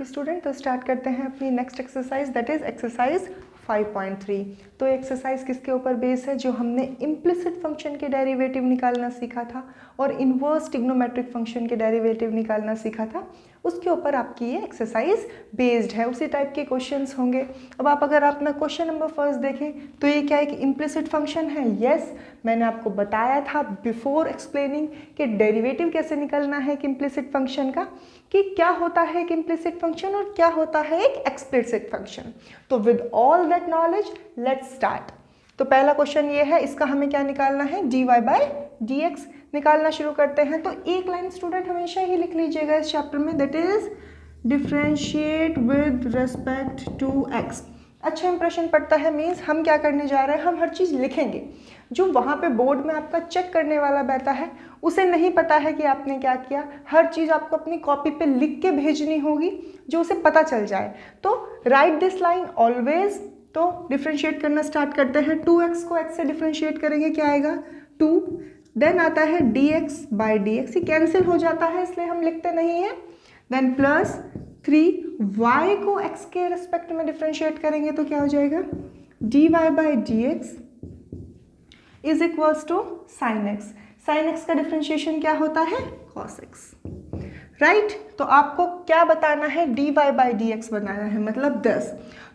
Okay student, तो start करते हैं अपनी next exercise, that is exercise 5.3। तो एक्सरसाइज किसके ऊपर बेस है? जो हमने इम्प्लिसिट फंक्शन के डेरिवेटिव निकालना सीखा था और इन्वर्स ट्रिग्नोमेट्रिक फंक्शन के डेरिवेटिव निकालना सीखा था, उसके ऊपर आपकी ये एक्सरसाइज बेस्ड है। उसी टाइप के क्वेश्चंस होंगे। अब आप अगर अपना क्वेश्चन नंबर फर्स्ट देखें तो ये क्या एक इम्प्लिसिट फंक्शन है? यस, मैंने आपको बताया था बिफोर एक्सप्लेनिंग कि डेरिवेटिव कैसे निकालना है एक इम्प्लिसिट फंक्शन का, कि क्या होता है एक इम्प्लिसिट फंक्शन और क्या होता है एक एक्सप्लिसिट फंक्शन। तो with all that knowledge let's start. तो पहला क्वेश्चन ये है, इसका हमें क्या निकालना है? dy बाई डी एक्स निकालना शुरू करते हैं। तो एक लाइन स्टूडेंट हमेशा ही लिख लीजिएगा इस चैप्टर में, that is differentiate with respect to X. अच्छा इंप्रेशन पड़ता है, मीन्स हम क्या करने जा रहे हैं, हम हर चीज़ लिखेंगे। जो वहाँ पे बोर्ड में आपका चेक करने वाला बैठा है उसे नहीं पता है कि आपने क्या किया। हर चीज़ आपको अपनी कॉपी पे लिख के भेजनी होगी जो उसे पता चल जाए। तो राइट दिस लाइन ऑलवेज। तो डिफ्रेंशिएट करना स्टार्ट करते हैं। 2x को x से डिफ्रेंशिएट करेंगे, क्या आएगा? 2। देन आता है dx बाई डी एक्स, ये कैंसिल हो जाता है इसलिए हम लिखते नहीं हैं। देन प्लस 3y को x के रिस्पेक्ट में डिफ्रेंशिएट करेंगे तो क्या हो जाएगा? dy by D x is equals to sine X. Sine X का डिफ्रेंशिएशन क्या होता है? cos x, right. तो आपको क्या बताना है? dy बाई डी एक्स बनाना है, मतलब 10।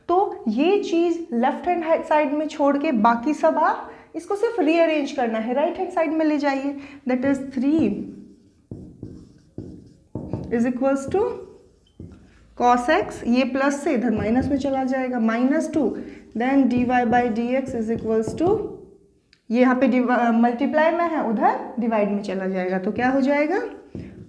तो ये चीज़ लेफ्ट हैंड साइड में छोड़ के बाकी सब आप इसको सिर्फ रीअरेंज करना है, राइट हैंड साइड में ले जाइए। That is 3 is equals to cos x, ये प्लस से इधर माइनस में चला जाएगा, -2। Then dy by D x is equals to, ये यहाँ पे मल्टीप्लाई में है, उधर डिवाइड में चला जाएगा। तो क्या हो जाएगा?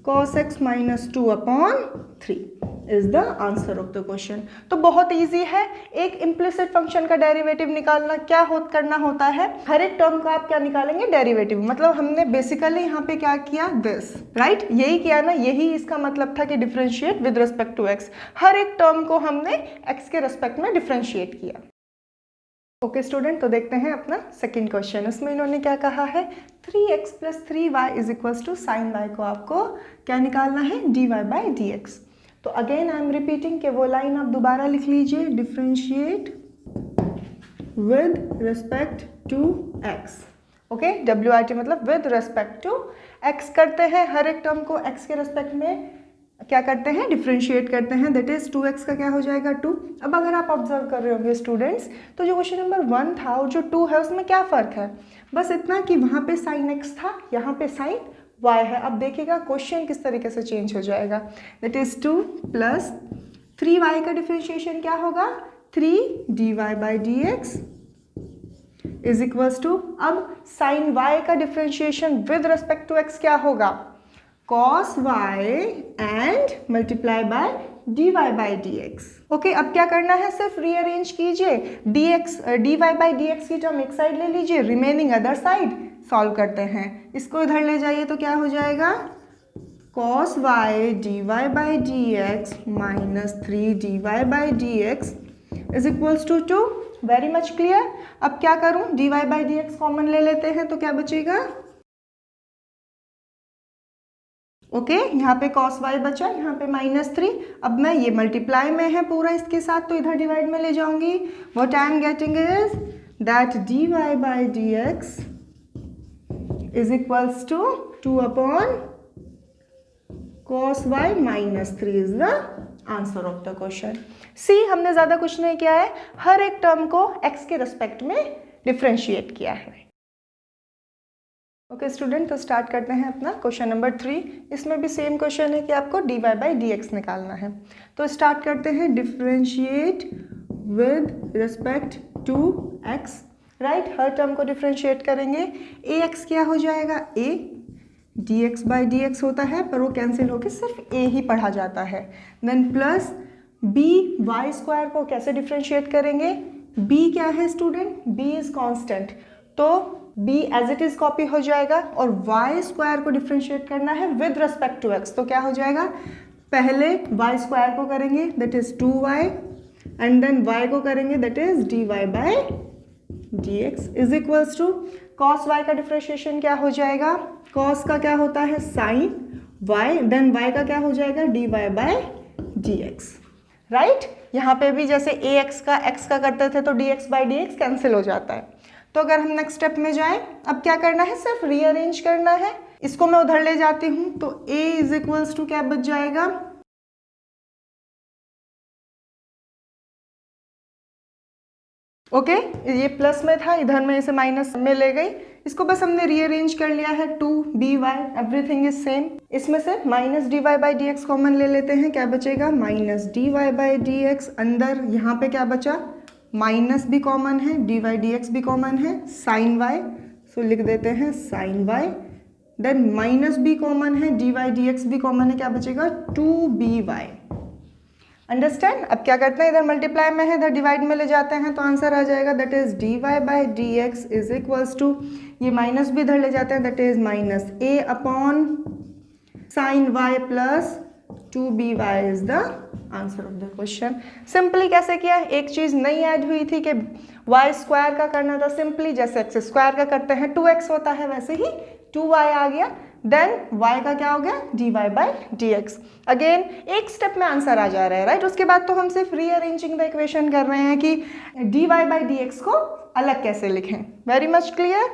cos x -2/3 is the answer of the question. तो बहुत इजी है। एक इम्प्लिसिट फंक्शन का डेरिवेटिव निकालना क्या करना होता है, हर एक टर्म का आप क्या निकालेंगे? डेरिवेटिव। मतलब हमने बेसिकली यहाँ पे क्या किया? This, right. यही किया ना, यही इसका मतलब था कि differentiate with respect to x. हर एक टर्म को हमने एक्स के रिस्पेक्ट में डिफरेंशिएट किया। ओके स्टूडेंट, तो देखते हैं अपना सेकंड क्वेश्चन। इसमें इन्होंने क्या कहा है? 3x plus 3y is equals to sine y को आपको क्या निकालना है? dy by D x. तो अगेन आई एम रिपीटिंग कि वो लाइन आप दोबारा लिख लीजिए, differentiate with respect to x। Okay, WIT मतलब विद रिस्पेक्ट टू x करते हैं। हर एक टर्म को x के रिस्पेक्ट में क्या करते हैं? डिफ्रेंशिएट करते हैं। दैट इज 2x का क्या हो जाएगा? 2। अब अगर आप ऑब्जर्व कर रहे होंगे स्टूडेंट्स, तो जो क्वेश्चन नंबर 1 था और जो 2 है उसमें क्या फ़र्क है? बस इतना कि वहाँ पे साइन x था, यहाँ पे साइन y है। अब देखिएगा क्वेश्चन किस तरीके से चेंज हो जाएगा। दैट इज 2 प्लस 3y का डिफ्रेंशिएशन क्या होगा? 3 dy by D x is equals to, अब साइन y का differentiation with respect to x क्या होगा? cos y and multiply by dy by D X. Okay, अब क्या करना है? सिर्फ रीअरेंज कीजिए। dy बाई डी एक्स की टर्म एक साइड ले लीजिए, रिमेनिंग अदर साइड सॉल्व करते हैं। इसको इधर ले जाइए तो क्या हो जाएगा? cos y dy by D X minus 3 dy by D x is equals to 2। Very much clear. अब क्या करूं? dy by D x common ले लेते हैं तो क्या बचेगा? ओके, यहाँ पे cos y बचा, यहाँ पे -3। अब मैं ये मल्टीप्लाई में है पूरा इसके साथ, तो इधर डिवाइड में ले जाऊंगी। What I am getting is that dy by D x is equals to 2 cos y -3 is the answer of the question. See, हमने ज़्यादा कुछ नहीं किया है, हर एक टर्म को x के रिस्पेक्ट में डिफ्रेंशिएट किया है। ओके स्टूडेंट, तो स्टार्ट करते हैं अपना क्वेश्चन नंबर 3। इसमें भी सेम क्वेश्चन है कि आपको dy बाई डी एक्स निकालना है। तो स्टार्ट करते हैं, differentiate with respect to x, right. हर टर्म को डिफ्रेंशिएट करेंगे। ax क्या हो जाएगा? a dx by D X होता है, पर वो कैंसिल होकर सिर्फ a ही पढ़ा जाता है। Then plus b y square को कैसे डिफ्रेंशिएट करेंगे? b क्या है स्टूडेंट? b इज कॉन्स्टेंट, तो b as it is copy हो जाएगा। और y स्क्वायर को डिफ्रेंशिएट करना है विद रिस्पेक्ट टू x, तो क्या हो जाएगा? पहले y स्क्वायर को करेंगे, that is 2y, and then y को करेंगे, that is dy by D x is equals to cos y का डिफ्रेंशिएशन क्या हो जाएगा? cos का क्या होता है? साइन y, देन y का क्या हो जाएगा? dy by D x. Right. यहाँ पे भी जैसे ए एक्स का एक्स का करते थे तो D x by D x cancel हो जाता है। तो अगर हम नेक्स्ट स्टेप में जाएं, अब क्या करना है, सिर्फ रीअरेंज करना है। इसको मैं उधर ले जाती हूँ तो a इज इक्वल्स टू क्या बच जाएगा, ओके ये प्लस में था, इधर में इसे माइनस में ले गई। इसको बस हमने रीअरेंज कर लिया है, 2by एवरीथिंग इज सेम। इसमें से minus d y by D x common ले लेते हैं, क्या बचेगा minus d y by D x. अंदर यहाँ पे क्या बचा, माइनस भी कॉमन है, डी वाई डी एक्स भी कॉमन है, साइन वाई, सो लिख देते हैं साइन वाई। देन माइनस भी कॉमन है, डी वाई डी एक्स भी कॉमन है, क्या बचेगा 2by। अंडरस्टैंड। अब क्या करते हैं, इधर मल्टीप्लाई में है, इधर डिवाइड में ले जाते हैं तो आंसर आ जाएगा that is d y by D x is equals to, ये माइनस भी इधर ले जाते हैं that is minus a upon sine y plus 2by is the answer of the question. Simply कैसे किया, एक चीज़ नई ऐड हुई थी कि वाई स्क्वायर का करना था, सिंपली जैसे एक्स स्क्वायर का करते हैं 2x होता है वैसे ही 2y आ गया। देन y का क्या हो गया dy by D x. Again एक स्टेप में आंसर आ जा रहा है, राइट। उसके बाद तो हम सिर्फ रीअरेंजिंग द इक्वेशन कर रहे हैं कि dy बाई डी एक्स को अलग कैसे लिखें। Very much clear.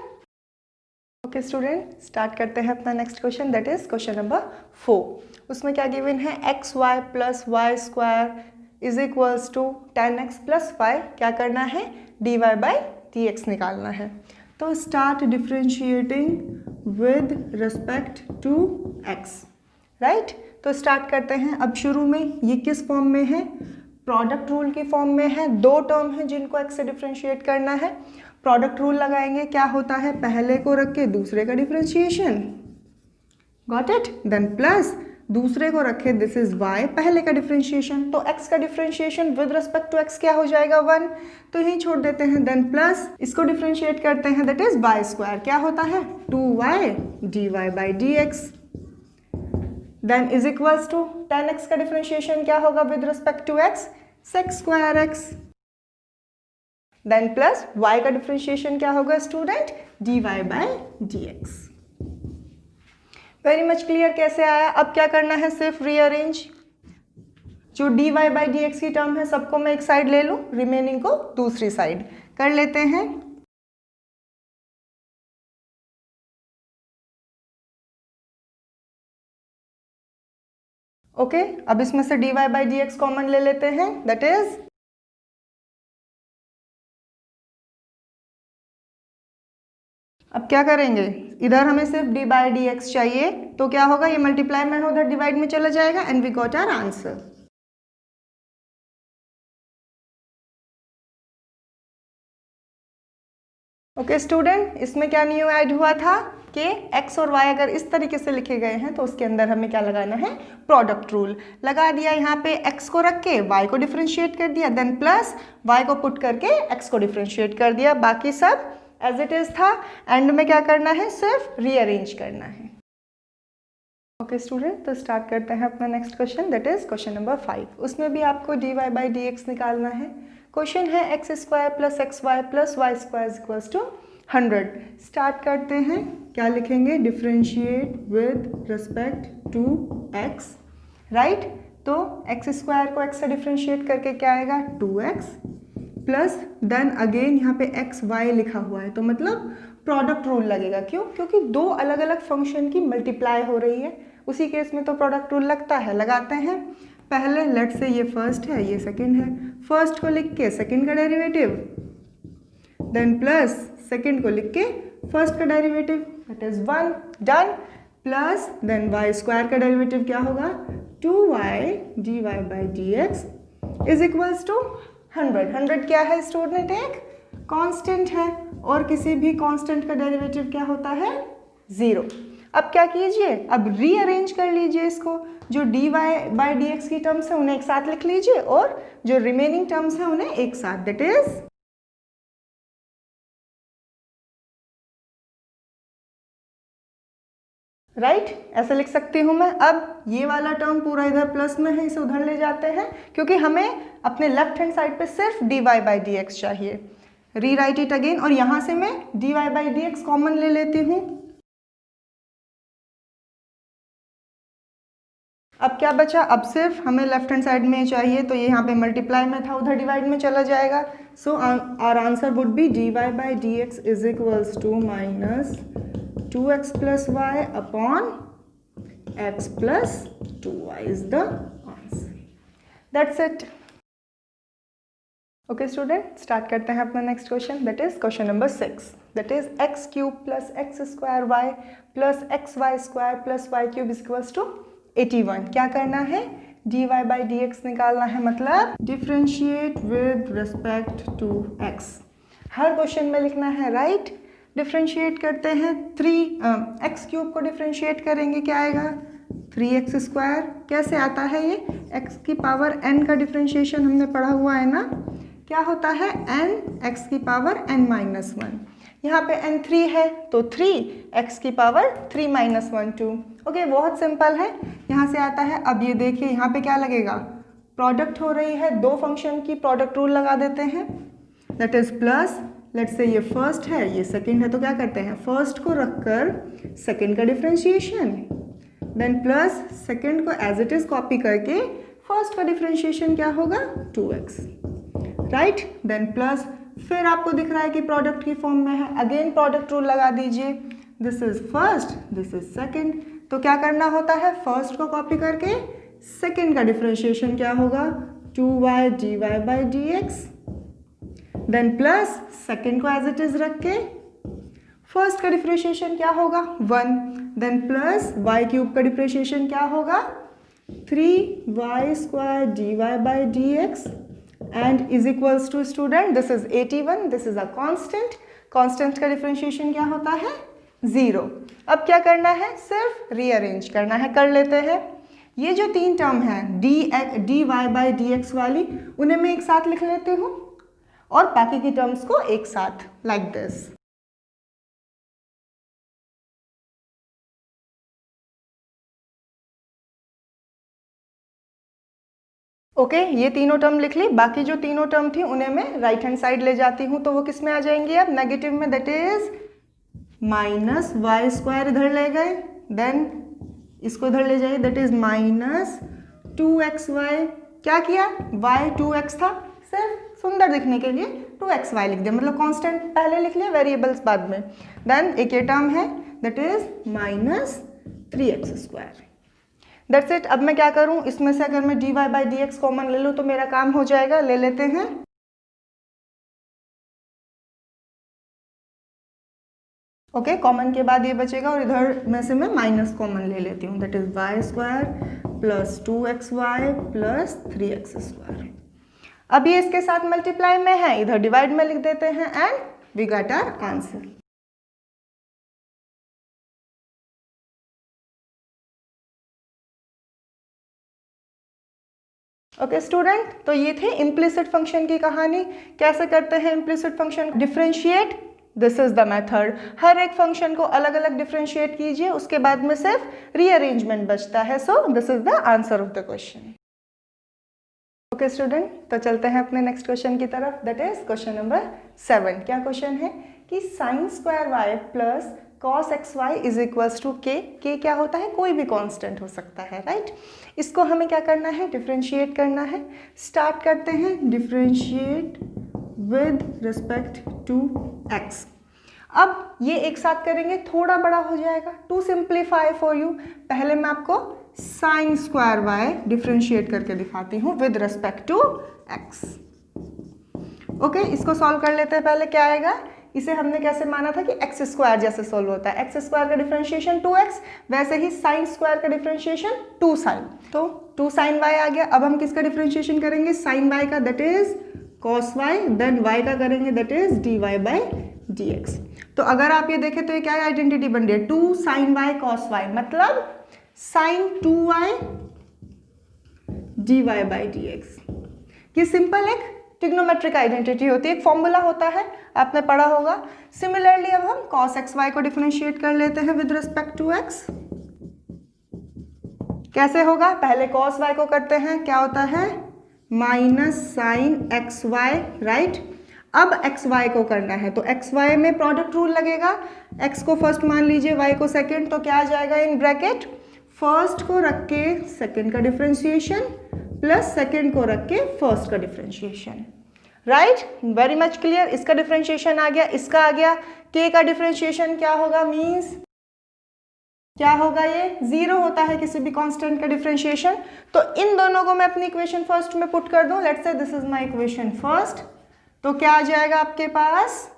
Okay student, start करते हैं अपना next question, that is question number 4। उसमें क्या गिवन है, x y plus y square is equals to 10x plus 5, क्या करना है dy बाई डी एक्स निकालना है। तो start differentiating with respect to x, right. तो स्टार्ट करते हैं। अब शुरू में ये किस फॉर्म में है, प्रोडक्ट रूल की फॉर्म में है। दो टर्म है जिनको x से डिफ्रेंशिएट करना है, प्रोडक्ट रूल लगाएंगे। क्या होता है, पहले को रख के दूसरे का differentiation, got it. Then plus दूसरे को रखे, दिस इज y, पहले का डिफ्रेंशिएशन। तो x का differentiation with respect to x क्या हो जाएगा 1, तो यही छोड़ देते हैं। देन प्लस इसको डिफ्रेंशिएट करते हैं, दैट इज y स्क्वायर, क्या होता है 2y dy by D x. Then is equals to 10x का डिफ्रेंशिएशन क्या होगा with respect to x, sec square x। Then plus y का डिफ्रेंशिएशन क्या होगा student, dy by D x. Very much clear कैसे आया। अब क्या करना है, सिर्फ रीअरेंज। जो dy बाई डी एक्स की टर्म है सबको मैं एक साइड ले लूँ, रिमेनिंग को दूसरी साइड कर लेते हैं। ओके अब इसमें से dy by D x common ले लेते हैं, दैट इज अब क्या करेंगे, इधर हमें सिर्फ डी बाई डी एक्स चाहिए, तो क्या होगा, ये मल्टीप्लाई में उधर डिवाइड में चला जाएगा and we got our answer. Okay student, इसमें क्या न्यू ऐड हुआ था कि x और y अगर इस तरीके से लिखे गए हैं तो उसके अंदर हमें क्या लगाना है, प्रोडक्ट रूल लगा दिया। यहाँ पे x को रख के y को डिफ्रेंशिएट कर दिया, देन प्लस y को पुट करके x को डिफ्रेंशिएट कर दिया, बाकी सब एज इट इज था। एंड में क्या करना है, सिर्फ रीअरेंज करना है। ओके स्टूडेंट, तो स्टार्ट करते हैं अपना next question, that is question number 5। उसमें भी आपको dy बाई डी एक्स निकालना है। क्वेश्चन है x square plus x y plus y square equals to 100। Start करते हैं, क्या लिखेंगे, differentiate with respect to x, right. तो एक्स स्क्वायर को x से डिफ्रेंशिएट करके क्या आएगा 2x प्लस देन अगेन यहाँ पे एक्स वाई लिखा हुआ है तो मतलब प्रोडक्ट रूल लगेगा। क्यों, क्योंकि दो अलग अलग फंक्शन की मल्टीप्लाई हो रही है, उसी केस में तो प्रोडक्ट रूल लगता है। लगाते हैं। पहले लेट से ये फर्स्ट है ये सेकंड है, फर्स्ट को लिख के सेकंड का डेरिवेटिव, देन प्लस सेकंड को लिख के फर्स्ट का derivative, that is 1, done. Plus then y square का डेरिवेटिव क्या होगा 2y dy by D x is equals to 100। 100 क्या है स्टूडेंट, एक कांस्टेंट है और किसी भी कांस्टेंट का डेरिवेटिव क्या होता है 0। अब क्या कीजिए, अब रीअरेंज कर लीजिए इसको। जो dy बाई डी एक्स की टर्म्स है उन्हें एक साथ लिख लीजिए और जो रिमेनिंग टर्म्स है उन्हें एक साथ, दैट इज राइट ऐसे लिख सकती हूँ मैं। अब ये वाला टर्म पूरा इधर प्लस में है, इसे उधर ले जाते हैं क्योंकि हमें अपने लेफ्ट हैंड साइड पे सिर्फ dy बाई डी एक्स चाहिए। रीराइट इट अगेन और यहाँ से मैं dy by D x common ले लेती हूँ। अब क्या बचा, अब सिर्फ हमें लेफ्ट हैंड साइड में चाहिए, तो ये यहाँ पे मल्टीप्लाई में था, उधर डिवाइड में चला जाएगा। So our answer would be dy by D x is equals to minus 2x plus y upon x plus 2y is the answer. That's it. Okay student, start करते हैं अपना next question, that is question number 6, that is x cube plus x square y plus x y square plus y cube is equals to 81। क्या करना है, dy by D x निकालना है, मतलब differentiate with respect to x। हर question में लिखना है, राइट। डिफ्रेंशिएट करते हैं, एक्स क्यूब को डिफ्रेंशिएट करेंगे, क्या आएगा 3x स्क्वायर। कैसे आता है ये, x की पावर n का डिफ्रेंशिएशन हमने पढ़ा हुआ है ना, क्या होता है n x की पावर n माइनस 1। यहाँ पे n 3 है तो 3 x की पावर 3 माइनस 1 2। ओके, बहुत सिंपल है, यहाँ से आता है। अब ये देखिए यहाँ पे क्या लगेगा, प्रोडक्ट हो रही है, दो फंक्शन की प्रोडक्ट रूल लगा देते हैं, that is plus, let's say ये फर्स्ट है ये सेकंड है, तो क्या करते हैं फर्स्ट को रखकर सेकंड का डिफ्रेंशिएशन, देन प्लस सेकंड को एज इट इज कॉपी करके फर्स्ट का डिफ्रेंशिएशन क्या होगा 2x, राइट। देन प्लस, फिर आपको दिख रहा है कि प्रोडक्ट की फॉर्म में है, अगेन प्रोडक्ट रूल लगा दीजिए, this is first this is second, तो क्या करना होता है फर्स्ट को कॉपी करके सेकंड का डिफ्रेंशिएशन क्या होगा 2y dy by D x, then plus second को एज इट इज रख के फर्स्ट का डिफ्रेंशिएशन क्या होगा 1, देन प्लस y क्यूब का डिफ्रेंशिएशन क्या होगा 3y square dy by D x and is equals to, student this is 81, this is a constant, constant का डिफ्रेंशिएशन क्या होता है 0। अब क्या करना है, सिर्फ रीअरेंज करना है, कर लेते हैं। ये जो तीन टर्म है dy बाई डी एक्स वाली, उन्हें मैं एक साथ लिख लेती हूँ और बाकी की टर्म्स को एक साथ, लाइक दिस। ओके, ये तीनों टर्म लिख ली, बाकी जो तीनों टर्म थी उन्हें मैं राइट हैंड साइड ले जाती हूँ, तो वो किस में आ जाएंगी अब, नेगेटिव में, that is minus y square इधर ले गए, देन इसको इधर ले जाइए, दैट इज माइनस 2xy। क्या किया, y 2x था, सिर्फ सुंदर दिखने के लिए 2xy लिख दिया, मतलब कांस्टेंट पहले लिख लिया, वेरिएबल्स बाद में। देन एक ये टर्म है that is minus 3x square, that's it. अब मैं क्या करूं, इसमें से अगर मैं dy by D x common ले लूं तो मेरा काम हो जाएगा, ले लेते हैं। ओके, कॉमन के बाद ये बचेगा और इधर में से मैं माइनस कॉमन ले लेती हूँ, that is y square plus 2xy plus 3x square. अब ये इसके साथ मल्टीप्लाई में है, इधर डिवाइड में लिख देते हैं and we got our answer. Okay student, तो ये थे इम्प्लिसिट फंक्शन की कहानी। कैसे करते हैं implicit function differentiate, this is the method. हर एक फंक्शन को अलग अलग डिफरेंशिएट कीजिए, उसके बाद में सिर्फ रीअरेंजमेंट बचता है। सो this is the answer of the question. Okay student, तो चलते हैं अपने नेक्स्ट क्वेश्चन की तरफ, दैट इज क्वेश्चन नंबर 7। क्या क्वेश्चन है कि sine square y plus cos x y is equals to के क्या होता है, कोई भी कांस्टेंट हो सकता है, राइट। इसको हमें क्या करना है, डिफरेंशिएट करना है। स्टार्ट करते हैं, differentiate with respect to x. अब ये एक साथ करेंगे, थोड़ा बड़ा हो जाएगा। टू सिंप्लीफाई फॉर यू, पहले मैं आपको साइन स्क्वायर वाई डिफरेंशिएट करके दिखाती हूँ with respect to x. Okay, इसको सॉल्व कर लेते हैं। पहले क्या आएगा, इसे हमने कैसे माना था कि एक्स स्क्वायर जैसे सॉल्व होता है, एक्स स्क्वायर का डिफरेंशिएशन 2x, वैसे ही साइन स्क्वायर का डिफरेंशिएशन 2 साइन, तो 2 साइन वाई आ गया। अब हम किसका डिफरेंशिएशन करेंगे, साइन वाई का, that is cos y, then y का करेंगे, that is d y by D x. तो अगर आप ये देखें तो ये क्या आइडेंटिटी बन रही है, 2 साइन वाई कॉस वाई, मतलब sine 2y d y by D x. ये सिंपल एक ट्रिग्नोमेट्रिक आइडेंटिटी होती है, एक फॉर्मूला होता है, आपने पढ़ा होगा। सिमिलरली अब हम cos एक्स वाई को डिफरेंशिएट कर लेते हैं विद रिस्पेक्ट टू x। कैसे होगा, पहले cos y को करते हैं, क्या होता है minus sine x y, right. अब एक्स वाई को करना है, तो एक्स वाई में प्रोडक्ट रूल लगेगा, x को फर्स्ट मान लीजिए, y को सेकेंड, तो क्या आ जाएगा इन ब्रैकेट फर्स्ट को रख के सेकेंड का डिफ्रेंशिएशन प्लस सेकेंड को रख के फर्स्ट का differentiation, right, very much clear. इसका डिफ्रेंशिएशन आ गया, इसका आ गया, के का डिफ्रेंशिएशन क्या होगा, मीन्स क्या होगा, ये 0 होता है किसी भी कांस्टेंट का डिफ्रेंशिएशन। तो इन दोनों को मैं अपनी इक्वेशन फर्स्ट में पुट कर दूं, let's say this is my equation first, तो क्या आ जाएगा आपके पास,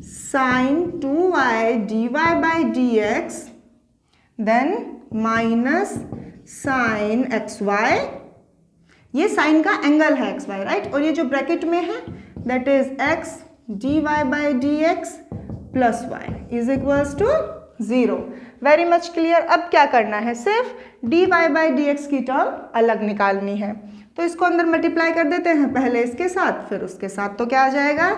sin 2y dy by dx then minus sin xy, ये साइन का एंगल है xy, राइट, और ये जो ब्रैकेट में है that is x dy by dx plus y is equals to 0। Very much clear. अब क्या करना है, सिर्फ dy by dx की टर्म अलग निकालनी है, तो इसको अंदर मल्टीप्लाई कर देते हैं, पहले इसके साथ फिर उसके साथ, तो क्या आ जाएगा,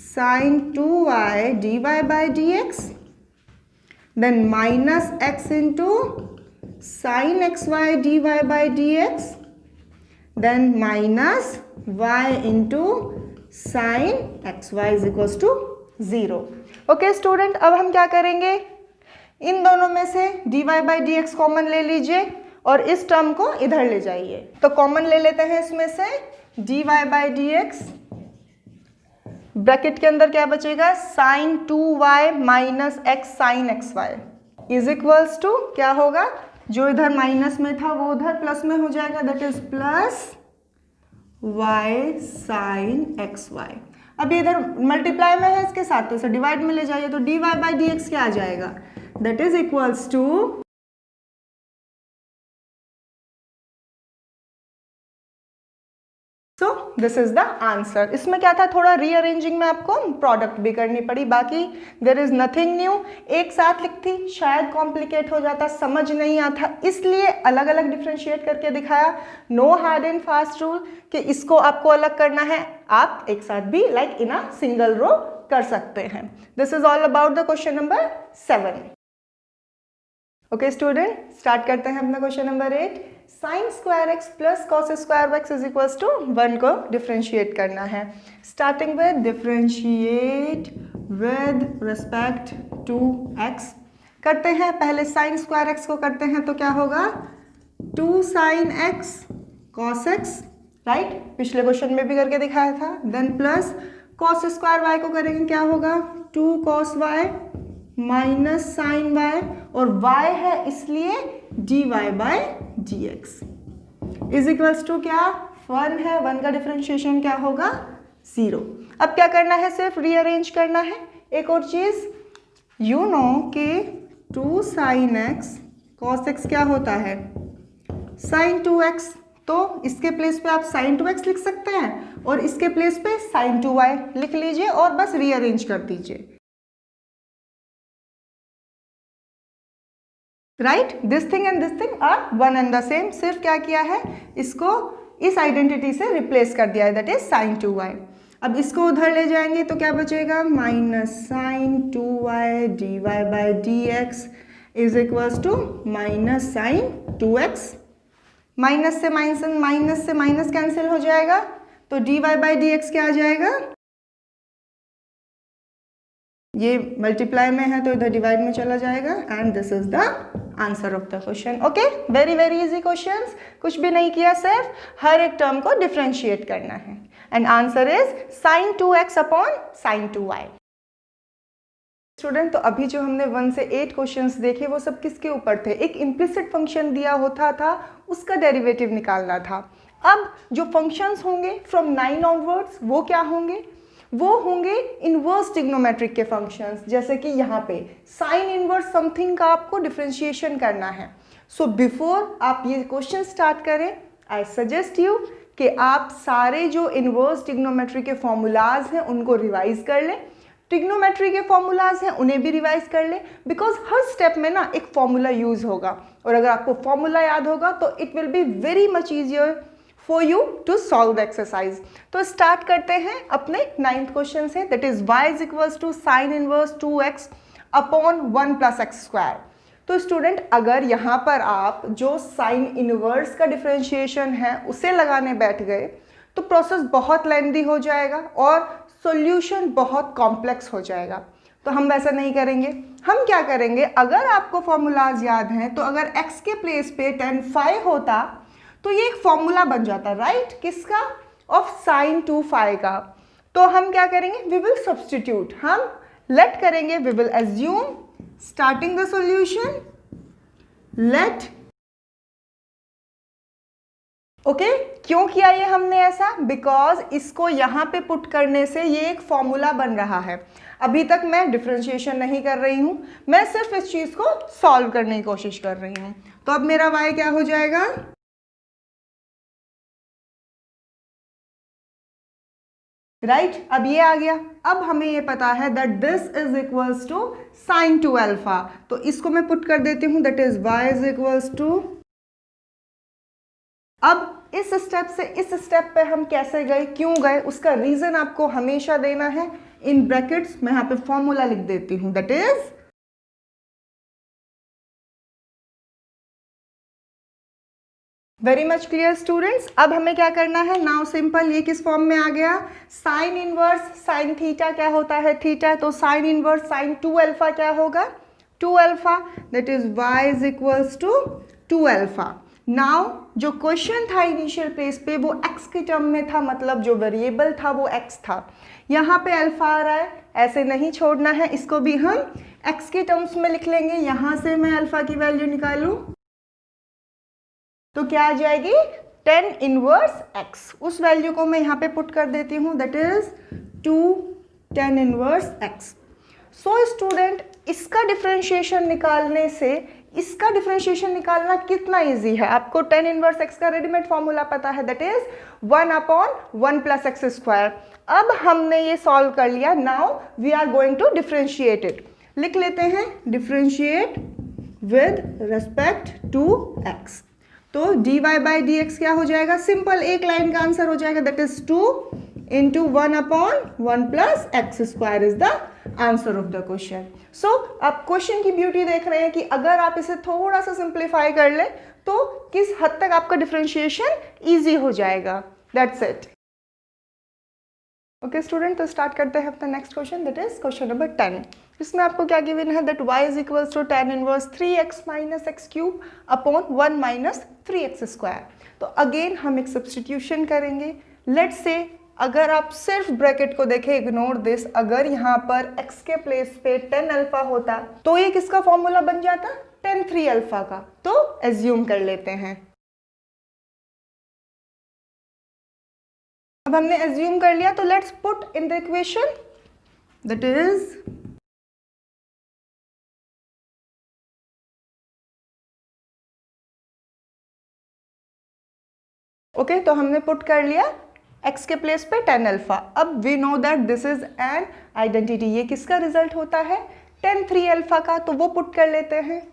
sin 2y dy by dx then minus x into sin xy dy by dx then minus y into sin xy is equals to 0। Okay student, अब हम क्या करेंगे, इन दोनों में से dy by dx कॉमन ले लीजिए और इस टर्म को इधर ले जाइए, तो कॉमन ले लेते हैं इसमें से dy by dx, ब्रैकेट के अंदर क्या बचेगा, sin 2y माइनस x sin xy is equals to क्या होगा, जो इधर माइनस में था वो उधर प्लस में हो जाएगा, that is plus y sin xy। अब इधर मल्टीप्लाई में है इसके साथ, तो इसे डिवाइड में ले जाइए, तो dy by dx क्या आ जाएगा, that is equals to so this is the answer. इसमें क्या था, थोड़ा रीअरेंजिंग में आपको प्रोडक्ट भी करनी पड़ी, बाकी देयर इज नथिंग न्यू। एक साथ लिखती शायद कॉम्प्लिकेट हो जाता, समझ नहीं आता, इसलिए अलग अलग डिफ्रेंशिएट करके दिखाया। No hard and fast rule कि इसको आपको अलग करना है, आप एक साथ भी like in a single row कर सकते हैं। This is all about the question number 7। Okay student, start करते हैं अपना question number 8। Sine square x plus cos square x is equals to 1 को डिफ्रेंशिएट करना है। Starting with differentiate with respect to x करते हैं। पहले साइन स्क्वायर एक्स को करते हैं तो क्या होगा, 2 sine x cos x, right, पिछले क्वेश्चन में भी करके दिखाया था। Then plus cos square y को करेंगे, क्या होगा, 2 cos y minus sine y, और y है इसलिए dy by dx is equals to क्या, 1 है, 1 का डिफ्रेंशिएशन क्या होगा, 0। अब क्या करना है, सिर्फ रीअरेंज करना है। एक और चीज, यू नो कि 2 साइन एक्स कॉस एक्स क्या होता है, साइन 2x, तो इसके प्लेस पे आप साइन 2x लिख सकते हैं और इसके प्लेस पे साइन 2y लिख लीजिए और बस रीअरेंज कर दीजिए, right. This thing and this thing are one and the same, सिर्फ क्या किया है, इसको इस आइडेंटिटी से रिप्लेस कर दिया है, दैट इज साइन 2y। अब इसको उधर ले जाएंगे तो क्या बचेगा, minus sine 2y dy by dx is equals to minus sine 2x। Minus से माइनस कैंसिल हो जाएगा, तो dy बाय dx क्या आ जाएगा, ये मल्टीप्लाई में है तो इधर डिवाइड में चला जाएगा, and this is the answer of the question. Okay, very very easy questions, कुछ भी नहीं किया, सिर्फ हर एक टर्म को डिफरेंशिएट करना है, and answer is sine 2x upon sine 2y। Student, तो अभी जो हमने 1 से 8 क्वेश्चंस देखे वो सब किसके ऊपर थे, एक इम्प्लिसिट फंक्शन दिया होता था, उसका डेरिवेटिव निकालना था। अब जो फंक्शंस होंगे फ्रॉम 9 ऑनवर्ड्स वो क्या होंगे, वो होंगे इनवर्स ट्रिग्नोमेट्रिक के फंक्शंस, जैसे कि यहाँ पे साइन इनवर्स समथिंग का आपको डिफरेंशिएशन करना है। सो बिफोर आप ये क्वेश्चन स्टार्ट करें, आई सजेस्ट यू कि आप सारे जो इनवर्स ट्रिग्नोमेट्री के फॉर्मूलाज हैं उनको रिवाइज कर लें, ट्रिग्नोमेट्री के फॉर्मूलाज हैं उन्हें भी रिवाइज कर लें, बिकॉज हर स्टेप में ना एक फॉर्मूला यूज होगा, और अगर आपको फॉर्मूला याद होगा तो it will be very much easier for you to solve the exercise। तो स्टार्ट करते हैं अपने 9th क्वेश्चन से, that is y is equals to sin inverse 2x upon 1 plus x square। तो स्टूडेंट, अगर यहाँ पर आप जो साइन इनवर्स का डिफरेंशिएशन है उसे लगाने बैठ गए तो प्रोसेस बहुत लेंदी हो जाएगा और सॉल्यूशन बहुत कॉम्प्लेक्स हो जाएगा। तो हम वैसा नहीं करेंगे। हम क्या करेंगे, अगर आपको फॉर्मूलाज याद हैं तो अगर x के प्लेस पे tan phi होता तो ये एक फॉर्मूला बन जाता, राइट, किसका, ऑफ sin 2 phi का। तो हम क्या करेंगे, वी विल सब्सटीट्यूट, हम लेट करेंगे, we will assume starting the solution, let, okay क्यों किया ये हमने ऐसा, बिकॉज इसको यहाँ पे पुट करने से ये एक फॉर्मूला बन रहा है। अभी तक मैं डिफरेंशिएशन नहीं कर रही हूँ, मैं सिर्फ इस चीज को सॉल्व करने की कोशिश कर रही हूँ। तो अब मेरा y क्या हो जाएगा, राइट, अब ये आ गया। अब हमें ये पता है that this is equals to sin 2 alpha, तो इसको मैं पुट कर देती हूँ, that is y is equals to, अब इस स्टेप से इस स्टेप पे हम कैसे गए, क्यों गए, उसका रीजन आपको हमेशा देना है इन ब्रैकेट्स। मैं यहाँ पे फॉर्मूला लिख देती हूँ, that is very much clear students. अब हमें क्या करना है, नाउ सिंपल, ये किस फॉर्म में आ गया, साइन इनवर्स साइन थीटा क्या होता है, थीटा, तो साइन इनवर्स साइन 2 अल्फा क्या होगा, 2 alpha, that is y is equals to 2 alpha. Now जो क्वेश्चन था इनिशियल प्लेस पे वो x के टर्म में था, मतलब जो वेरिएबल था वो x था, यहाँ पे अल्फा आ रहा है, ऐसे नहीं छोड़ना है, इसको भी हम x के टर्म्स में लिख लेंगे। यहाँ से मैं अल्फा की वैल्यू निकालूं तो क्या आ जाएगी, tan इनवर्स x, उस वैल्यू को मैं यहाँ पे पुट कर देती हूँ, that is 2 tan inverse x। So student, इसका डिफरेंशिएशन निकालने से इसका डिफरेंशिएशन निकालना कितना इजी है, आपको tan इनवर्स x का रेडीमेड फॉर्मूला पता है, that is 1/1 plus x square. अब हमने ये सॉल्व कर लिया, now we are going to differentiate it. लिख लेते हैं differentiate with respect to x, तो dy बाई डी एक्स क्या हो जाएगा, सिंपल एक लाइन का आंसर हो जाएगा, that is 2 into 1/1 plus x square is the answer of the question. So आप क्वेश्चन की ब्यूटी देख रहे हैं कि अगर आप इसे थोड़ा सा सिंप्लीफाई कर ले तो किस हद तक आपका डिफरेंशिएशन इजी हो जाएगा, दैट्स इट। ओके स्टूडेंट, तो स्टार्ट करते हैं अपना next question, that is question number 10। इसमें आपको क्या गिवन है, that y is equals to tan inverse 3x minus x cube upon 1 minus 3x square. तो अगेन हम एक सब्सटीट्यूशन करेंगे। लेट्स से अगर आप सिर्फ ब्रैकेट को देखें, इग्नोर दिस, अगर यहाँ पर x के प्लेस पे tan अल्फा होता तो ये किसका फॉर्मूला बन जाता, tan 3 अल्फा का। तो एज्यूम कर लेते हैं, अब हमने एज्यूम कर लिया, तो let's put in the equation, that is okay तो हमने पुट कर लिया x के प्लेस पे tan अल्फा। अब we know that this is an identity, ये किसका रिजल्ट होता है, tan 3 अल्फा का, तो वो पुट कर लेते हैं।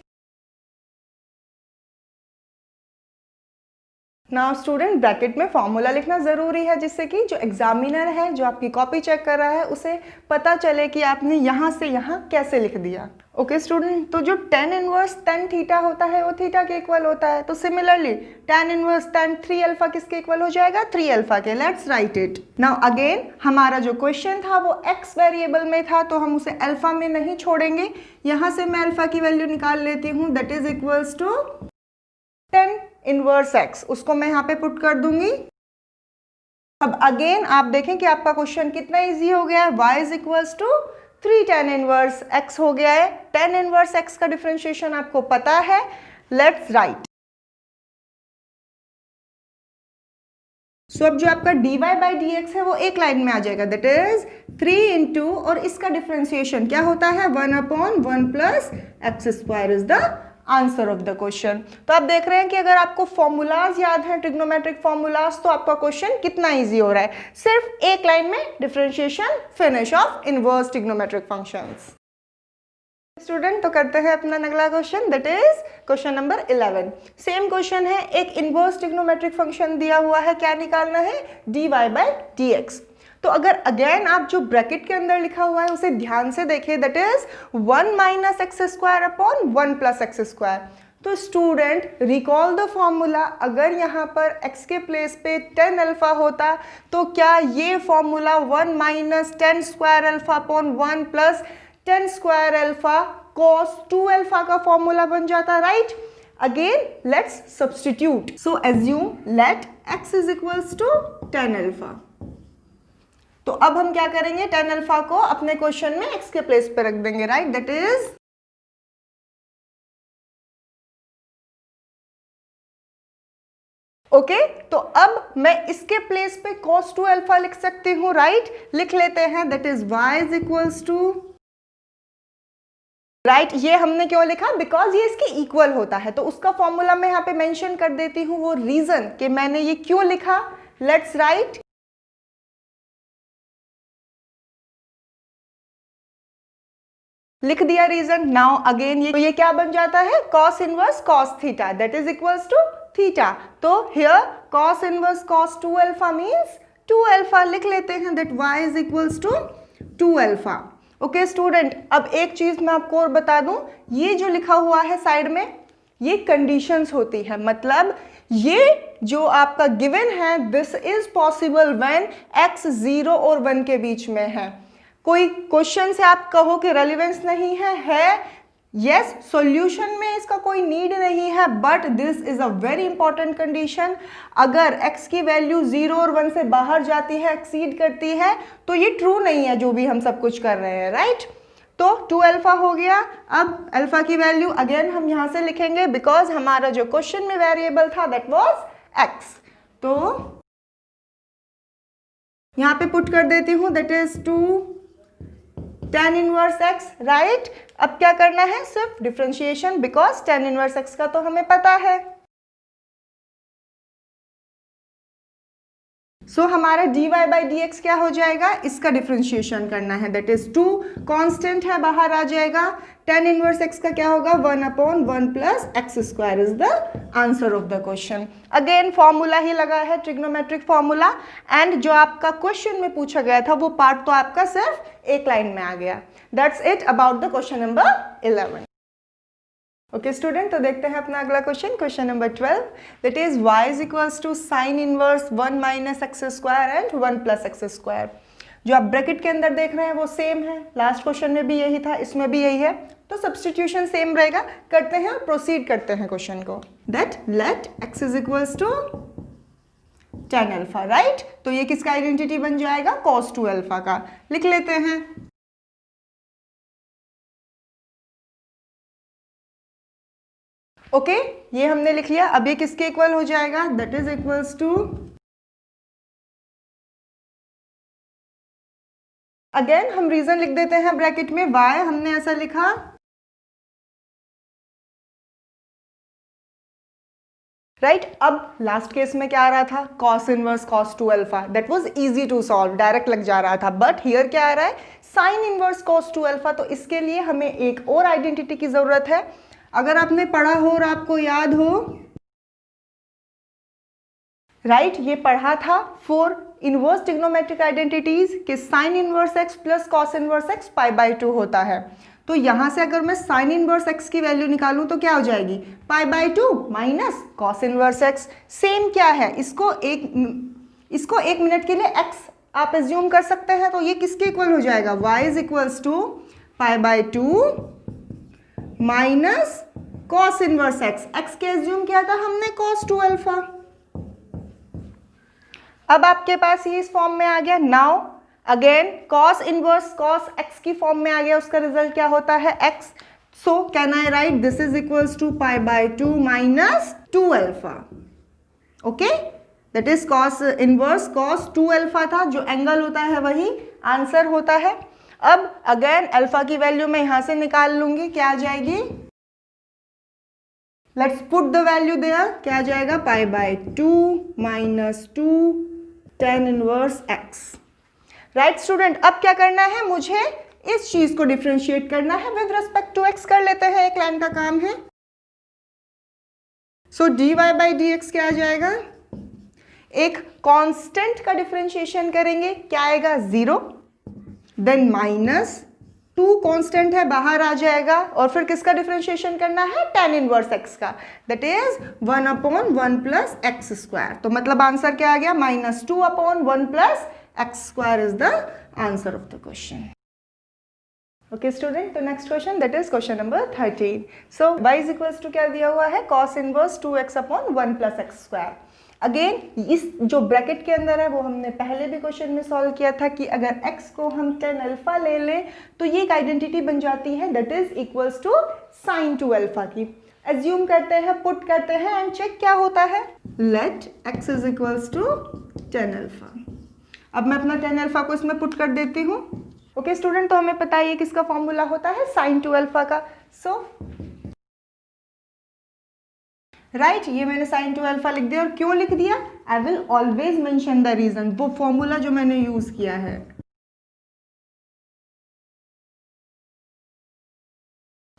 नाउ स्टूडेंट, ब्रैकेट में फॉर्मूला लिखना ज़रूरी है, जिससे कि जो एग्जामिनर है, जो आपकी कॉपी चेक कर रहा है, उसे पता चले कि आपने यहाँ से यहाँ कैसे लिख दिया। ओके स्टूडेंट, तो जो tan इनवर्स tan थीटा होता है वो थीटा के इक्वल होता है, तो similarly tan inverse tan 3 alpha किसके इक्वल हो जाएगा, 3 अल्फा के। Let's write it. Now again हमारा जो क्वेश्चन था वो x वेरिएबल में था, तो हम उसे अल्फा में नहीं छोड़ेंगे, यहाँ से मैं अल्फा की वैल्यू निकाल लेती हूँ, that is equals to tan inverse x, उसको मैं यहाँ पे पुट कर दूंगी। अब अगेन आप देखें कि आपका क्वेश्चन कितना इजी हो गया है, y is equals to 3 tan inverse x हो गया है। tan इनवर्स x का डिफरेंशिएशन आपको पता है, लेट्स राइट। सो अब जो आपका dy बाई डी एक्स है वो एक लाइन में आ जाएगा, दैट इज 3 इंटू, और इसका डिफरेंशिएशन क्या होता है, 1/1 plus x square is the answer of the question. तो आप देख रहे हैं कि अगर आपको फॉर्मूलाज याद हैं, ट्रिग्नोमेट्रिक फॉर्मूलाज, तो आपका क्वेश्चन कितना इजी हो रहा है, सिर्फ एक लाइन में differentiation finish off inverse trigonometric functions. Student, तो करते हैं अपना अगला question, that is question number 11। Same question है, एक इनवर्स ट्रिग्नोमेट्रिक फंक्शन दिया हुआ है, क्या निकालना है, dy बाई डी एक्स। तो अगर अगेन आप जो ब्रैकेट के अंदर लिखा हुआ है उसे ध्यान से देखिए, that is 1 minus x square upon 1 plus x square. तो स्टूडेंट रिकॉल द फॉर्मूला, अगर यहाँ पर x के प्लेस पे tan अल्फा होता तो क्या ये formula 1 minus tan square alpha upon 1 plus 10 square alpha cos 2 alpha का फॉर्मूला बन जाता, right. Again let's substitute, so assume let x is equals to 10 alpha. तो अब हम क्या करेंगे, 10 अल्फा को अपने क्वेश्चन में x के प्लेस पे रख देंगे, राइट, दैट इज ओके। तो अब मैं इसके प्लेस पे cos 2 अल्फा लिख सकती हूँ, राइट, लिख लेते हैं, that is y is equals to, right, ये हमने क्यों लिखा, बिकॉज ये इसके इक्वल होता है, तो उसका फॉर्मूला मैं यहाँ पे मेंशन कर देती हूँ, वो रीजन कि मैंने ये क्यों लिखा। लेट्स राइट, लिख दिया रीजन। नाउ अगेन ये क्या बन जाता है, cos inverse cos theta that is equals to theta. तो here cos inverse cos 2 alpha means 2 alpha, लिख लेते हैं that y is equals to 2 alpha. Okay student, अब एक चीज मैं आपको और बता दूं, ये जो लिखा हुआ है साइड में, ये कंडीशंस होती है, मतलब ये जो आपका गिवन है, this is possible when x 0 और 1 के बीच में है। कोई क्वेश्चन से आप कहो कि रेलिवेंस नहीं है, यस, सॉल्यूशन में इसका कोई नीड नहीं है, but this is a very important condition. अगर x की वैल्यू 0 और 1 से बाहर जाती है, एक्सीड करती है, तो ये ट्रू नहीं है जो भी हम सब कुछ कर रहे हैं, राइट। तो 2 अल्फा हो गया। अब अल्फा की वैल्यू अगेन हम यहां से लिखेंगे, बिकॉज हमारा जो क्वेश्चन में वेरिएबल था दैट वाज x, तो यहां पे पुट कर देती हूं, that is 2 tan inverse x, right. अब क्या करना है, सिर्फ differentiation, because tan inverse x का तो हमें पता है। सो हमारा dy बाई dx क्या हो जाएगा, इसका डिफरेंशिएशन करना है, दैट इज 2 कांस्टेंट है, बाहर आ जाएगा। tan इनवर्स x का क्या होगा, 1/1 plus x square is the answer of the question. Again formula ही लगा है, ट्रिग्नोमेट्रिक फॉर्मूला, एंड जो आपका क्वेश्चन में पूछा गया था वो पार्ट तो आपका सिर्फ एक लाइन में आ गया। That's it about the question number 11। Okay student, तो देखते हैं अपना अगला question, question number 12, that is y is equals to sine inverse 1 minus x square and 1 plus x square. जो आप ब्रैकेट के अंदर देख रहे हैं वो सेम है, लास्ट क्वेश्चन में भी यही था, इसमें भी यही है, तो सब्स्टिट्यूशन सेम रहेगा। करते हैं और प्रोसीड करते हैं क्वेश्चन को, that let x is equals to tan alpha, right. तो ये किसका आइडेंटिटी बन जाएगा, cos 2 अल्फा का, लिख लेते हैं। ओके, ये हमने लिख लिया। अब ये किसके इक्वल हो जाएगा, that is equals to, again हम रीजन लिख देते हैं ब्रैकेट में, y हमने ऐसा लिखा, राइट। अब लास्ट केस में क्या आ रहा था, cos inverse cos 2 alpha, that was easy to solve, direct लग जा रहा था, बट हियर क्या आ रहा है, साइन इनवर्स cos 2 अल्फा। तो इसके लिए हमें एक और आइडेंटिटी की जरूरत है। अगर आपने पढ़ा हो और आपको याद हो, राइट, ये पढ़ा था फॉर इनवर्स ट्रिग्नोमेट्रिक आइडेंटिटीज कि sine inverse x plus cos inverse x π/2 होता है। तो यहां से अगर मैं साइन इनवर्स x की वैल्यू निकालूं तो क्या हो जाएगी, π/2 minus cos inverse x। Same क्या है, इसको एक मिनट के लिए x आप एज्यूम कर सकते हैं, तो ये किसके इक्वल हो जाएगा, y is equals to π/2 minus cos inverse x के एज्यूम किया था हमने cos 2 अल्फा। अब आपके पास ये इस फॉर्म में आ गया। Now again cos inverse cos x की फॉर्म में आ गया, उसका रिजल्ट क्या होता है, x। So can I write this is equals to π/2 minus 2 alpha. Okay, that is cos inverse cos 2 alpha था, जो एंगल होता है वही आंसर होता है। अब अगेन अल्फा की वैल्यू मैं यहां से निकाल लूंगी, क्या आ जाएगी, let's put the value there, क्या आ जाएगा, π/2 minus 2 tan inverse x, right student. अब क्या करना है, मुझे इस चीज को डिफरेंशिएट करना है विद रिस्पेक्ट टू x। कर लेते हैं, एक लाइन का काम है। सो dy बाई dx क्या आ जाएगा, एक कांस्टेंट का डिफरेंशिएशन करेंगे, क्या आएगा, 0, देन माइनस 2 कांस्टेंट है, बाहर आ जाएगा, और फिर किसका डिफरेंशिएशन करना है, tan इनवर्स x का, that is 1/1 plus x square. तो मतलब आंसर क्या आ गया, -2/1 plus x square is the answer of the question. Okay student, तो next question that is question number 13. So y is equals to क्या दिया हुआ है, cos inverse 2x upon 1 plus x square. Again इस जो ब्रैकेट के अंदर है वो हमने पहले भी क्वेश्चन में सॉल्व किया था कि अगर x को हम tan अल्फा ले लें तो ये एक आइडेंटिटी बन जाती है that is equals to sin 2 alpha की. एज्यूम करते हैं, पुट करते हैं एंड चेक क्या होता है. Let x is equals to tan alpha. अब मैं अपना tan अल्फा को इसमें पुट कर देती हूँ. ओके स्टूडेंट, तो हमें पता है किसका फॉर्मूला होता है, sin 2 अल्फा का. सो राइट, ये मैंने sin 2 अल्फा लिख दिया. और क्यों लिख दिया, I will always mention the reason, वो फॉर्मूला जो मैंने यूज किया है.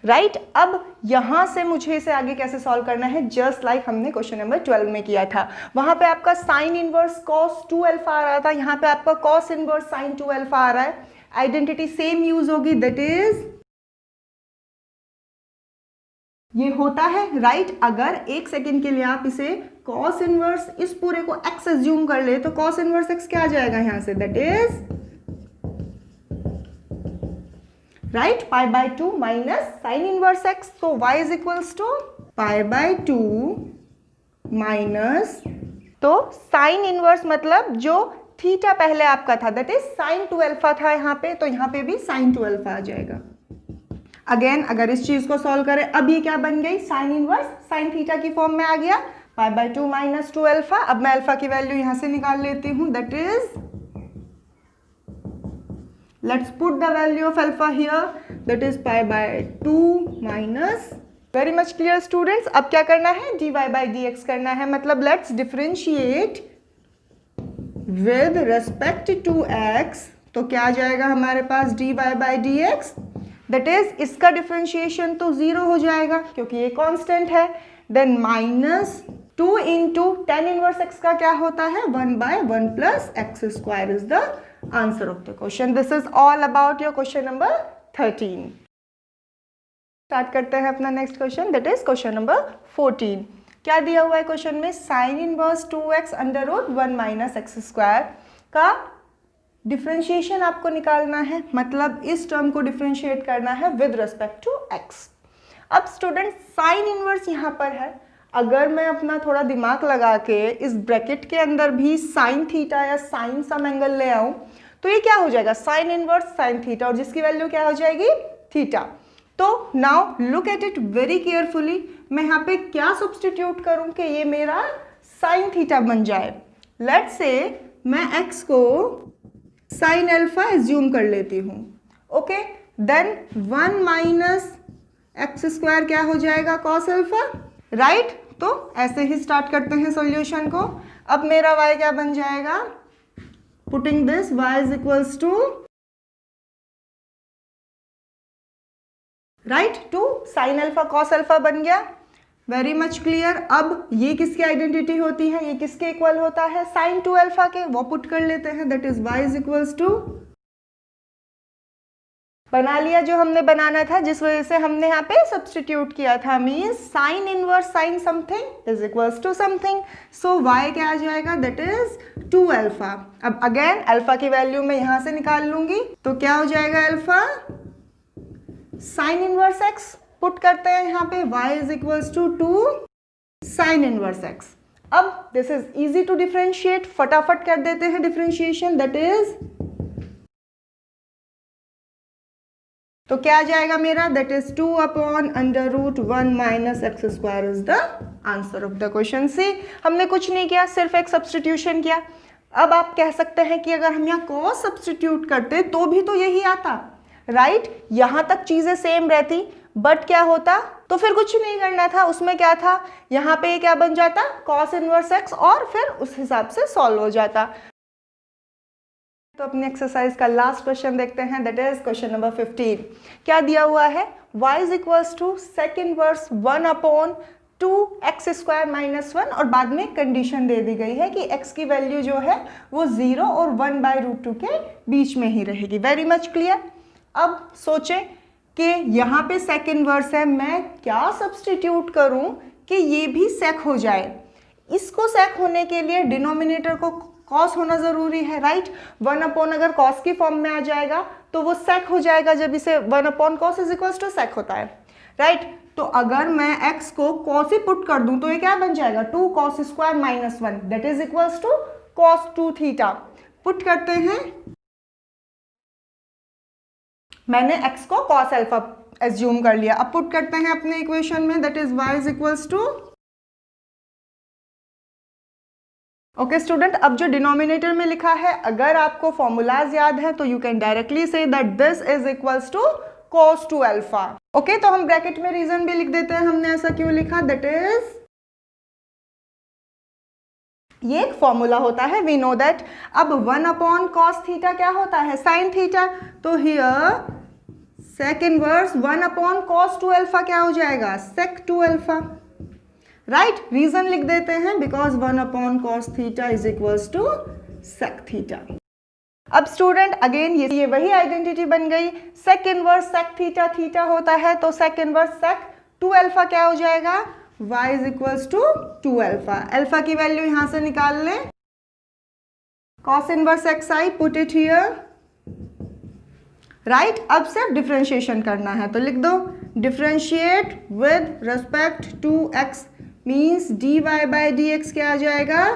राइट अब यहां से मुझे इसे आगे कैसे सॉल्व करना है, जस्ट लाइक हमने क्वेश्चन नंबर 12 में किया था. वहां पे आपका साइन इनवर्स cos 2 अल्फा आ रहा था, यहाँ पे आपका cos इनवर्स sin 2 अल्फा आ रहा है. आइडेंटिटी सेम यूज होगी, दैट इज ये होता है. राइट अगर एक सेकेंड के लिए आप इसे cos इनवर्स इस पूरे को x एज्यूम कर ले तो cos इनवर्स x क्या आ जाएगा यहाँ से, that is right pi by 2 minus sine inverse x. तो y is equals to pi by 2 minus, तो साइन इनवर्स मतलब जो थीटा पहले आपका था दैट इज sin 2 अल्फा था यहाँ पे, तो यहाँ पे भी sin 2 अल्फा आ जाएगा. अगेन अगर इस चीज को सॉल्व करें, अब ये क्या बन गई, साइन इनवर्स साइन थीटा की फॉर्म में आ गया, पाई बाय 2 माइनस 2 अल्फा. अब मैं अल्फा की वैल्यू यहाँ से निकाल लेती हूँ, that is let's put the value of alpha here, that is pi by 2 minus. very much clear students. अब क्या करना है, dy by dx करना है, मतलब let's differentiate with respect to x. तो क्या आ जाएगा हमारे पास dy by dx, that is इसका डिफरेंशिएशन तो 0 हो जाएगा क्योंकि ये कांस्टेंट है. Then minus 2 into tan inverse x का क्या होता है, 1 by 1 plus x square is the answer of the question. This is all about your question number 13. Start करते हैं अपना next question, that is question number 14. क्या दिया हुआ है क्वेश्चन में, sine inverse 2x under root 1 minus x square का डिफरेंशिएशन आपको निकालना है, मतलब इस टर्म को डिफरेंशिएट करना है विद रिस्पेक्ट टू x. अब स्टूडेंट साइन इनवर्स यहाँ पर है, अगर मैं अपना थोड़ा दिमाग लगा के इस ब्रैकेट के अंदर भी साइन थीटा या साइन सम एंगल ले आऊं तो ये क्या हो जाएगा, साइन इनवर्स साइन थीटा, और जिसकी वैल्यू क्या हो जाएगी, थीटा. तो now look at it very carefully. मैं यहाँ पे क्या सब्सटीट्यूट करूं कि ये मेरा साइन थीटा बन जाए. लेट्स से मैं x को साइन अल्फा एज्यूम कर लेती हूँ. Okay, then 1 minus x square क्या हो जाएगा, कॉस अल्फा. राइट तो ऐसे ही स्टार्ट करते हैं सॉल्यूशन को. अब मेरा y क्या बन जाएगा, putting this y is equals to right to sine alpha cos alpha बन गया. Very much clear. अब ये किसकी आइडेंटिटी होती है, ये किसके इक्वल होता है, साइन 2 अल्फा के, वो पुट कर लेते हैं, that is y is equals to, बना लिया जो हमने बनाना था जिस वजह से हमने यहाँ पे सब्सटीट्यूट किया था, means sine inverse sine something is equals to something. So y क्या आ जाएगा, दैट इज 2 अल्फा. अब अगेन अल्फा की वैल्यू मैं यहाँ से निकाल लूंगी, तो क्या हो जाएगा, alpha sine inverse x put करते हैं यहाँ पे, y is equals to 2 sine inverse x. अब this is easy to differentiate, फटाफट कर देते हैं डिफरेंशिएशन, दैट इज, तो क्या आ जाएगा मेरा, that is 2 upon under root 1 minus x square is the answer of the question. See हमने कुछ नहीं किया, सिर्फ एक सब्सटीट्यूशन किया. अब आप कह सकते हैं कि अगर हम यहाँ कॉस सब्सटीट्यूट करते तो भी तो यही आता. राइट यहाँ तक चीजें सेम रहती, बट क्या होता, तो फिर कुछ नहीं करना था. उसमें क्या था, यहाँ पे क्या बन जाता, कॉस इनवर्स एक्स, और फिर उस हिसाब से सॉल्व हो जाता. तो अपनी एक्सरसाइज का लास्ट क्वेश्चन देखते हैं, दैट इज क्वेश्चन नंबर 15. क्या दिया हुआ है, y is equals to sec inverse 1 upon 2 x square minus 1, और बाद में कंडीशन दे दी गई है कि x की वैल्यू जो है वो 0 और 1 बाय रूट 2 के बीच में ही रहेगी. Very much clear. अब सोचें कि यहाँ पे सेक इनवर्स है, मैं क्या सब्सटीट्यूट करूँ कि ये भी सेक हो जाए. इसको सेक होने के लिए डिनोमिनेटर को कॉस होना जरूरी है. राइट 1 अपॉन अगर कॉस की फॉर्म में आ जाएगा तो वो sec हो जाएगा जब इसे 1/cos is equals to sec होता है, राइट। तो अगर मैं x को cos ही पुट कर दूं तो ये क्या बन जाएगा 2 cos square minus 1 that is equals to cos 2 theta. Put करते हैं, मैंने x को cos अल्फा एज्यूम कर लिया। अब पुट करते हैं अपने इक्वेशन में, that is y is equals to, okay student, अब जो डिनोमिनेटर में लिखा है अगर आपको फॉर्मूलाज याद है तो यू कैन डायरेक्टली से that this is equals to cos 2 alpha. Okay, तो हम ब्रैकेट में रीजन भी लिख देते हैं हमने ऐसा क्यों लिखा, दैट इज, ये एक फॉर्मूला होता है, वी नो दैट। अब 1/cos थीटा क्या होता है, साइन थीटा, तो here sec inverse 1/cos 2 alpha क्या हो जाएगा, sec 2 अल्फा, राइट। रीजन लिख देते हैं because 1/cos theta is equals to sec theta. अब स्टूडेंट अगेन ये वही आइडेंटिटी बन गई, sec inverse sec theta, theta होता है तो sec इनवर्स sec 2 अल्फा क्या हो जाएगा, y is equals to 2 alpha. Alpha की वैल्यू यहां से निकाल लें, cos inverse xi put it here, right. अब सिर्फ डिफरेंशिएशन करना है तो लिख दो differentiate with respect to x means dy by dx क्या आ जाएगा,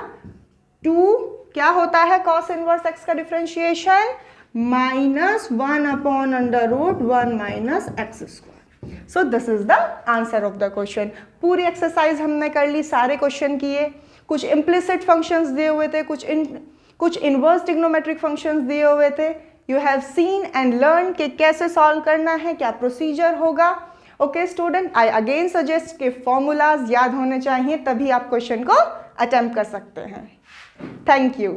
2 क्या होता है cos इनवर्स x का differentiation, minus 1/√1 minus x square. So this is the answer of the question. पूरी एक्सरसाइज हमने कर ली, सारे क्वेश्चन किए, कुछ इम्प्लिसिट फंक्शंस दिए हुए थे, कुछ इनवर्स ट्रिग्नोमेट्रिक फंक्शंस दिए हुए थे। You have seen and learn कि कैसे सॉल्व करना है, क्या प्रोसीजर होगा। Okay student, I again suggest कि फॉर्मूलाज याद होने चाहिए तभी आप क्वेश्चन को अटेम्प्ट कर सकते हैं। Thank you.